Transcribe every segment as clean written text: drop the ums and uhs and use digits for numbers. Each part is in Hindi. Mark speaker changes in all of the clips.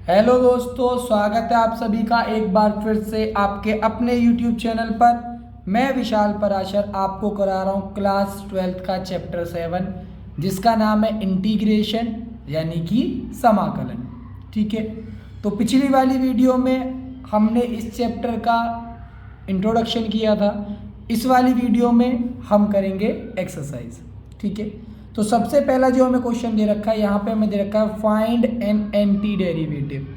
Speaker 1: हेलो दोस्तों, स्वागत है आप सभी का एक बार फिर से आपके अपने YouTube चैनल पर। मैं विशाल पराशर आपको करा रहा हूँ क्लास 12th का चैप्टर 7 जिसका नाम है इंटीग्रेशन यानी कि समाकलन। ठीक है, तो पिछली वाली वीडियो में हमने इस चैप्टर का इंट्रोडक्शन किया था। इस वाली वीडियो में हम करेंगे एक्सरसाइज। ठीक है, तो सबसे पहला जो हमें क्वेश्चन दे रखा है, यहाँ पे हमें दे रखा है फाइंड एन एंटी डेरिवेटिव।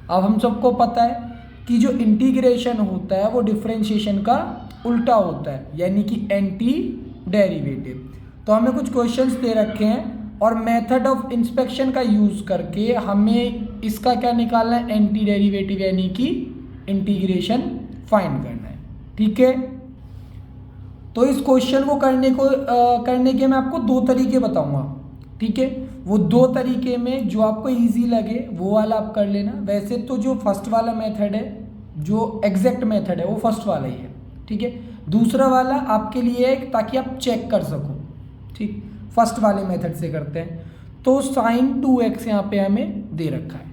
Speaker 1: अब हम सबको पता है कि जो इंटीग्रेशन होता है वो डिफरेंशिएशन का उल्टा होता है, यानी कि एंटी डेरिवेटिव। तो हमें कुछ क्वेश्चंस दे रखे हैं और मेथड ऑफ इंस्पेक्शन का यूज़ करके हमें इसका क्या निकालना है, एंटी डेरिवेटिव यानी कि इंटीग्रेशन फाइंड करना है। ठीक है, तो इस क्वेश्चन को करने के मैं आपको दो तरीके बताऊंगा। ठीक है, वो दो तरीके में जो आपको इजी लगे वो वाला आप कर लेना। वैसे तो जो फर्स्ट वाला मेथड है, जो एग्जैक्ट मेथड है, वो फर्स्ट वाला ही है। ठीक है, दूसरा वाला आपके लिए है ताकि आप चेक कर सको। ठीक, फर्स्ट वाले मेथड से करते हैं। तो sin 2x यहाँ पे हमें दे रखा है,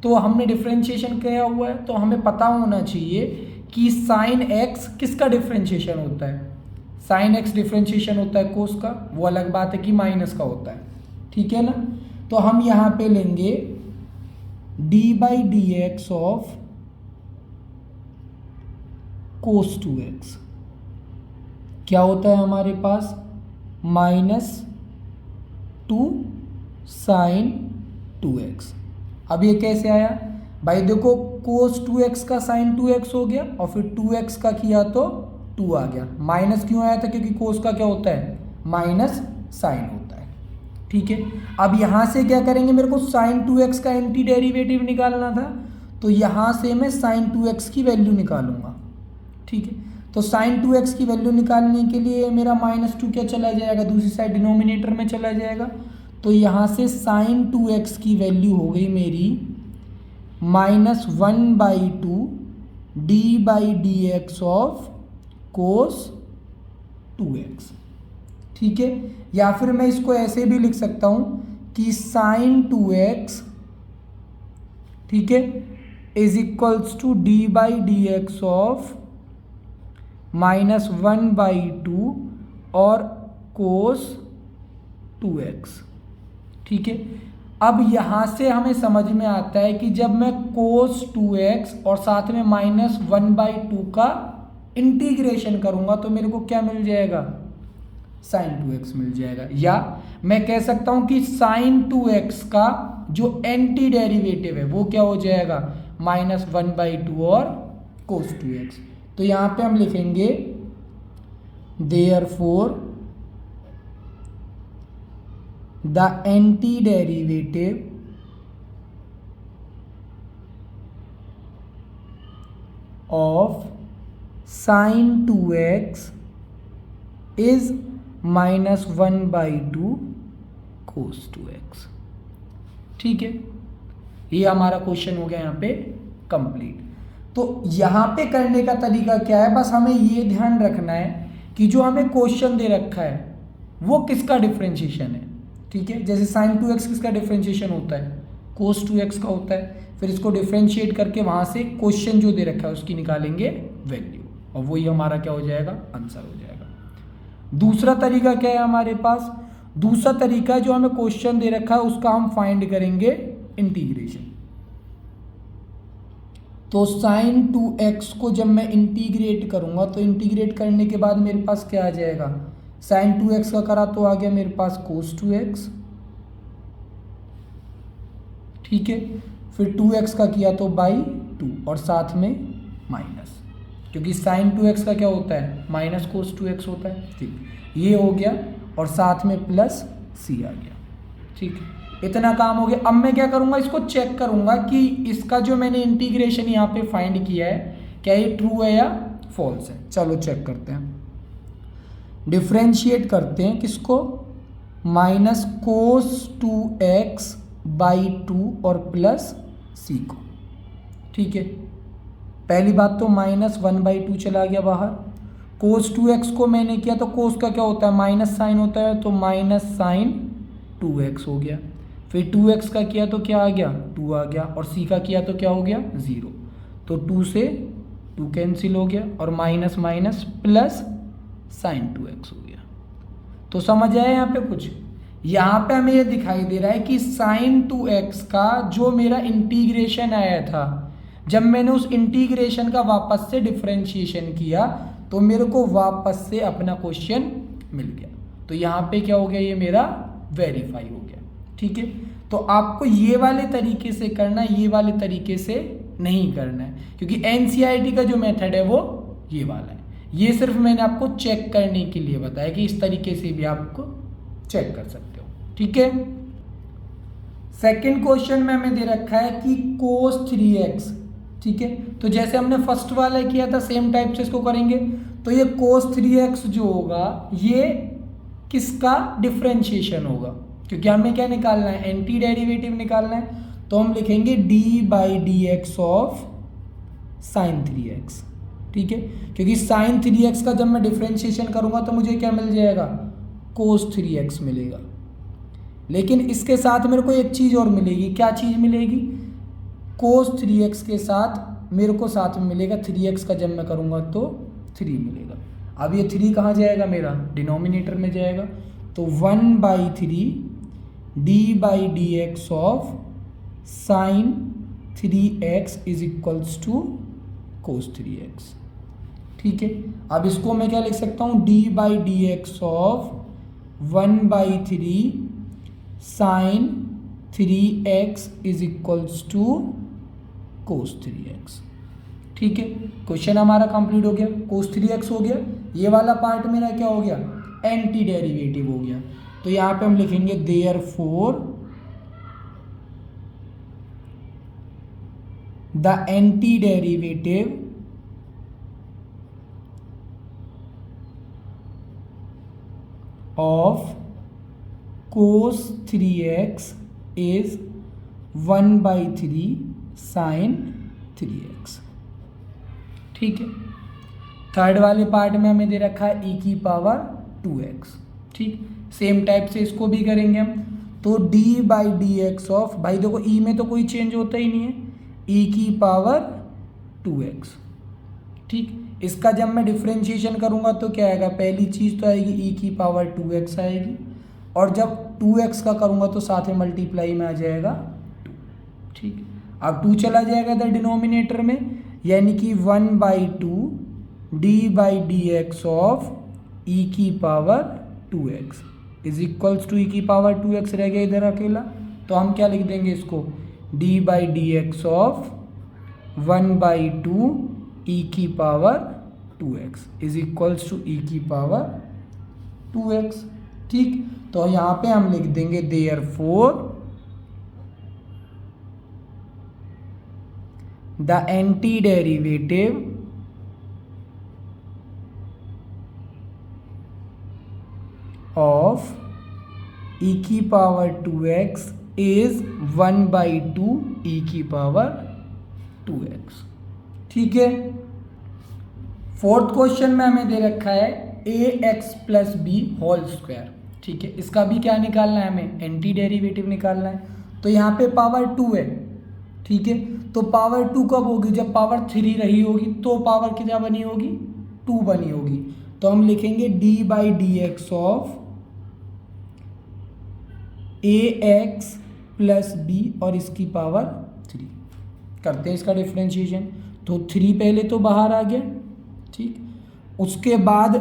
Speaker 1: तो हमने डिफ्रेंशिएशन किया हुआ है, तो हमें पता होना चाहिए कि sin x किसका डिफ्रेंशिएशन होता है। साइन एक्स डिफ्रेंशिएशन होता है कोस का, वो अलग बात है कि माइनस का होता है। ठीक है ना, तो हम यहाँ पे लेंगे d/dx ऑफ कोस 2x। क्या होता है हमारे पास, -2 साइन 2x। अब ये कैसे आया भाई, देखो कोस 2x का साइन 2x हो गया और फिर 2x का किया तो 2 आ गया। माइनस क्यों आया था, क्योंकि कोस का क्या होता है, माइनस साइन होता है। ठीक है, अब यहाँ से क्या करेंगे, मेरे को साइन 2x का एंटी डेरिवेटिव निकालना था, तो यहाँ से मैं साइन 2x की वैल्यू निकालूंगा। ठीक है, तो साइन 2x की वैल्यू निकालने के लिए मेरा -2 क्या चला जाएगा, दूसरी साइड डिनोमिनेटर में चला जाएगा। तो यहाँ से साइन 2x की वैल्यू हो गई मेरी -1/2 d/dx ऑफ कोस 2x। ठीक है, या फिर मैं इसको ऐसे भी लिख सकता हूं कि साइन 2x, ठीक है, is equals to d/dx of -1/2 और कोस 2x। ठीक है, अब यहां से हमें समझ में आता है कि जब मैं कोस 2x और साथ में -1/2 का इंटीग्रेशन करूंगा तो मेरे को क्या मिल जाएगा, साइन 2x मिल जाएगा। या मैं कह सकता हूं कि साइन 2x का जो एंटी डेरिवेटिव है वो क्या हो जाएगा, -1/2 और कोस 2x। तो यहां पे हम लिखेंगे therefore the anti derivative of sine 2x is -1/2 cos 2x। ठीक है, ये हमारा क्वेश्चन हो गया यहाँ पे कंप्लीट। तो यहाँ पे करने का तरीका क्या है, बस हमें ये ध्यान रखना है कि जो हमें क्वेश्चन दे रखा है वो किसका डिफरेंशिएशन है। ठीक है, जैसे साइन 2x किसका डिफरेंशिएशन होता है, कोस 2x का होता है। फिर इसको डिफरेंशिएट करके वहाँ से क्वेश्चन जो दे रखा है उसकी निकालेंगे वैल्यू, और वही हमारा क्या हो जाएगा, आंसर हो जाएगा। दूसरा तरीका क्या है हमारे पास, दूसरा तरीका जो हमें क्वेश्चन दे रखा है उसका हम फाइंड करेंगे इंटीग्रेशन। तो साइन 2x को जब मैं इंटीग्रेट करूंगा तो इंटीग्रेट करने के बाद मेरे पास क्या आ जाएगा, साइन 2x का करा तो आ गया मेरे पास कोस 2x। ठीक है, फिर 2x का किया तो /2 और साथ में माइनस, क्योंकि साइन 2x का क्या होता है, माइनस कोस 2x होता है। ठीक, ये हो गया और साथ में प्लस c आ गया। ठीक, इतना काम हो गया। अब मैं क्या करूंगा, इसको चेक करूंगा कि इसका जो मैंने इंटीग्रेशन यहाँ पे फाइंड किया है क्या ये ट्रू है या फॉल्स है। चलो चेक करते हैं, डिफ्रेंशिएट करते हैं किसको, माइनस कोस 2x/2 और प्लस c को। ठीक है, पहली बात तो -1/2 चला गया बाहर। कोस 2x को मैंने किया तो कोस का क्या होता है, माइनस साइन होता है, तो माइनस साइन 2x हो गया। फिर 2x का किया तो क्या आ गया, 2 2 आ गया, और सी का किया तो क्या हो गया 0, तो 2 से 2 कैंसिल हो गया, और minus minus plus sign 2x हो गया। तो समझ आया यहाँ पे कुछ? यहाँ पे हमें ये दिखाई दे रहा है कि साइन 2x का जो मेरा इंटीग्रेशन आया था, जब मैंने उस इंटीग्रेशन का वापस से डिफरेंशिएशन किया तो मेरे को वापस से अपना क्वेश्चन मिल गया। तो यहाँ पे क्या हो गया, ये मेरा वेरीफाई हो गया। ठीक है, तो आपको ये वाले तरीके से करना है, ये वाले तरीके से नहीं करना है, क्योंकि एनसीईआरटी का जो मेथड है वो ये वाला है। ये सिर्फ मैंने आपको चेक करने के लिए बताया कि इस तरीके से भी आपको चेक कर सकते हो। ठीक है, सेकंड क्वेश्चन में हमें दे रखा है कि cos 3x। ठीक है, तो जैसे हमने फर्स्ट वाला किया था सेम टाइप से इसको करेंगे। तो ये cos 3x जो होगा ये किसका डिफरेंशिएशन होगा, क्योंकि हमें क्या निकालना है, एंटी डेरिवेटिव निकालना है। तो हम लिखेंगे d/dx ऑफ साइन 3x। ठीक है, क्योंकि साइन 3x का जब मैं डिफरेंशिएशन करूंगा तो मुझे क्या मिल जाएगा, cos 3x मिलेगा। लेकिन इसके साथ मेरे को एक चीज़ और मिलेगी। क्या चीज़ मिलेगी, cos 3x के साथ मेरे को साथ में मिलेगा 3x का जब मैं करूँगा तो 3 मिलेगा। अब ये 3 कहाँ जाएगा, मेरा डिनोमिनेटर में जाएगा। तो 1/3 d/dx of sine 3x is equals to cos 3x। ठीक है, अब इसको मैं क्या लिख सकता हूँ, d/dx of 1/3 sine 3x is equals to cos 3x। ठीक है, क्वेश्चन हमारा कंप्लीट हो गया। cos 3x हो गया, ये वाला पार्ट मेरा क्या हो गया, एंटी डेरिवेटिव हो गया। तो यहाँ पे हम लिखेंगे therefore the anti derivative of cos 3x is 1/3 sin 3x। ठीक है, थर्ड वाले पार्ट में हमें दे रखा है e⁻²x। ठीक, सेम टाइप से इसको भी करेंगे हम। तो d/dx ऑफ, भाई देखो e में तो कोई चेंज होता ही नहीं है, e⁻²x। ठीक, इसका जब मैं डिफरेंशिएशन करूंगा तो क्या आएगा, पहली चीज़ तो आएगी e⁻²x आएगी, और जब 2x का करूंगा तो साथ में मल्टीप्लाई में आ जाएगा 2। ठीक, अब 2 चला जाएगा इधर डिनोमिनेटर में, यानी कि 1/2 d/dx of e⁻² is equals to e⁻²x रह गया इधर अकेला। तो हम क्या लिख देंगे इसको, d/dx of 1/2 e⁻² is equals to e⁻²x। ठीक, तो यहाँ पे हम लिख देंगे therefore the anti derivative of e⁻²x is 1/2 e⁻²x। ठीक है, फोर्थ क्वेश्चन में हमें दे रखा है ax + b²। ठीक है, इसका भी क्या निकालना है, हमें एंटी डेरिवेटिव निकालना है। तो यहाँ पे पावर 2 है। ठीक है, तो पावर 2 कब होगी, जब पावर 3 रही होगी, तो पावर क्या बनी होगी, 2 बनी होगी। तो हम लिखेंगे d/dx ऑफ ax + b और इसकी पावर 3। करते हैं इसका डिफरेंशिएशन। तो 3 पहले तो बाहर आ गया। ठीक, उसके बाद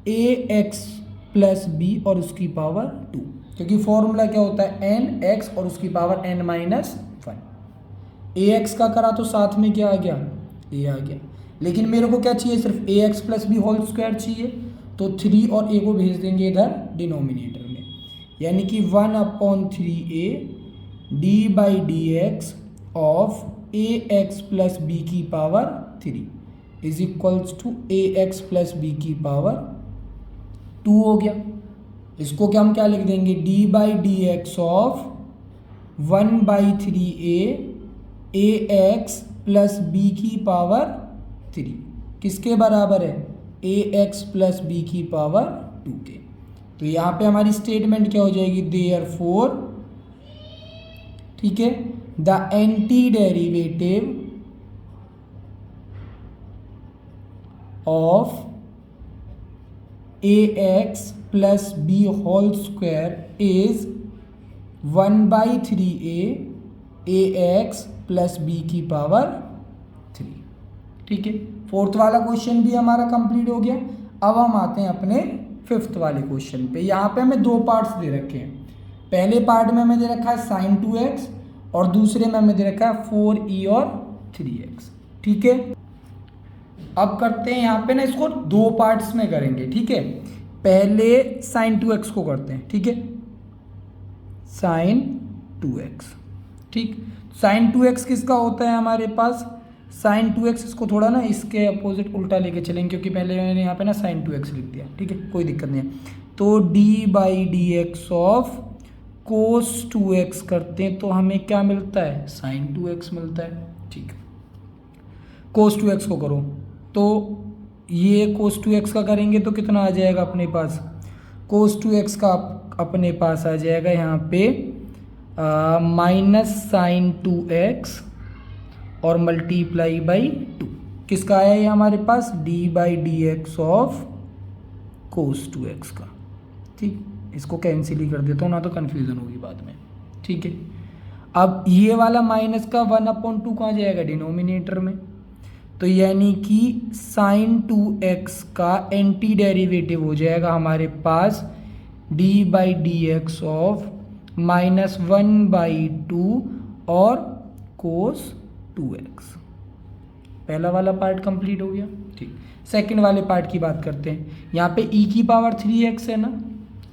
Speaker 1: ax + b और उसकी पावर 2, क्योंकि फॉर्मूला क्या होता है, nx और उसकी पावर n-1। ax का करा तो साथ में क्या आ गया, a आ गया। लेकिन मेरे को क्या चाहिए, सिर्फ ax + b² चाहिए। तो 3 और a को भेज देंगे इधर डिनोमिनेटर में, यानी कि 1/3a d/dx of ax + b की power 3 is equals to ax + b की पावर 2 हो गया। इसको क्या हम क्या लिख देंगे, d/dx of 1/3a ax + b की पावर 3 किसके बराबर है, ax + b की पावर 2 के। तो यहाँ पे हमारी स्टेटमेंट क्या हो जाएगी, देयरफॉर ठीक है, the anti derivative of ax plus B whole square is 1/3a ax plus B की पावर 3। ठीक है, फोर्थ वाला क्वेश्चन भी हमारा कंप्लीट हो गया। अब हम आते हैं अपने फिफ्थ वाले क्वेश्चन पे। यहाँ पे हमें दो पार्ट्स दे रखे हैं। पहले पार्ट में हमें दे रखा है sin 2x और दूसरे में हमें दे रखा है 4e और 3x। ठीक है, अब करते हैं यहाँ पे ना, इसको दो पार्ट्स में करेंगे। ठीक है, पहले sin 2x को करते हैं। ठीक है, sin 2x। ठीक, sin 2x किसका होता है हमारे पास, sin 2x, इसको थोड़ा ना इसके अपोजिट उल्टा लेके चलेंगे क्योंकि पहले मैंने यहाँ पे ना sin 2x लिख दिया। ठीक है, कोई दिक्कत नहीं है। तो d/dx ऑफ cos 2x करते हैं तो हमें क्या मिलता है, sin 2x मिलता है। ठीक, cos 2x को करो तो ये cos 2x का करेंगे तो कितना आ जाएगा अपने पास, cos 2x का अपने पास आ जाएगा यहाँ पे माइनस sin 2x और मल्टीप्लाई बाई 2। किसका आया ये हमारे पास, d/dx ऑफ cos 2x का। ठीक, इसको कैंसिल ही कर देता हूँ ना तो कन्फ्यूज़न होगी बाद में। ठीक है, अब ये वाला माइनस का 1/2 कहाँ जाएगा, डिनोमिनेटर में। तो यानी कि sin 2x का एंटी डेरिवेटिव हो जाएगा हमारे पास d/dx ऑफ -1/2 और cos 2x। पहला वाला पार्ट कंप्लीट हो गया। ठीक, सेकंड वाले पार्ट की बात करते हैं। यहाँ पे e की पावर 3x है ना।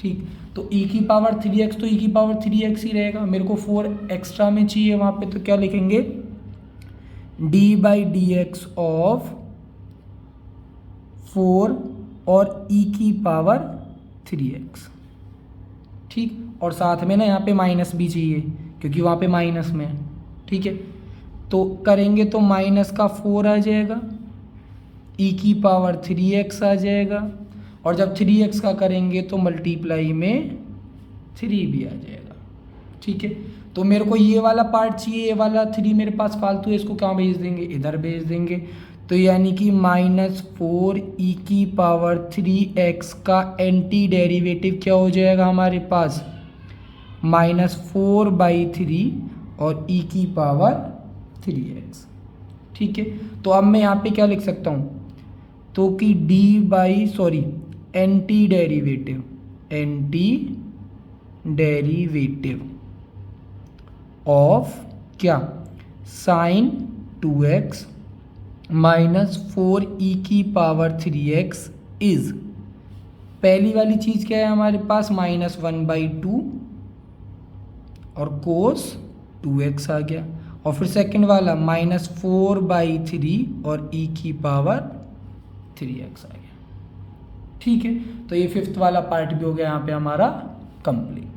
Speaker 1: ठीक, तो e की पावर 3x तो e की पावर 3x ही रहेगा। मेरे को 4 एक्स्ट्रा में चाहिए वहाँ पे, तो क्या लिखेंगे, d/dx ऑफ 4 और e की पावर 3x। ठीक, और साथ में ना यहाँ पे माइनस भी चाहिए क्योंकि वहाँ पे माइनस में है। ठीक है, तो करेंगे तो माइनस का 4 आ जाएगा, e की पावर 3x आ जाएगा, और जब 3x का करेंगे तो मल्टीप्लाई में 3 भी आ जाएगा। ठीक है, तो मेरे को ये वाला पार्ट चाहिए, ये वाला 3 मेरे पास फालतू है, इसको कहाँ भेज देंगे, इधर भेज देंगे। तो यानी कि -4e की पावर 3x का एंटी डेरिवेटिव क्या हो जाएगा हमारे पास, -4/3 और e की पावर 3x। ठीक है, तो अब मैं यहाँ पे क्या लिख सकता हूँ, तो कि एंटी डेरिवेटिव ऑफ क्या, sin 2x -4e की पावर 3x इज, पहली वाली चीज़ क्या है हमारे पास, -1/2 और cos 2x आ गया, और फिर सेकंड वाला -4/3 और e की पावर 3x आ गया। ठीक है, तो ये फिफ्थ वाला पार्ट भी हो गया यहाँ पे हमारा कंप्लीट।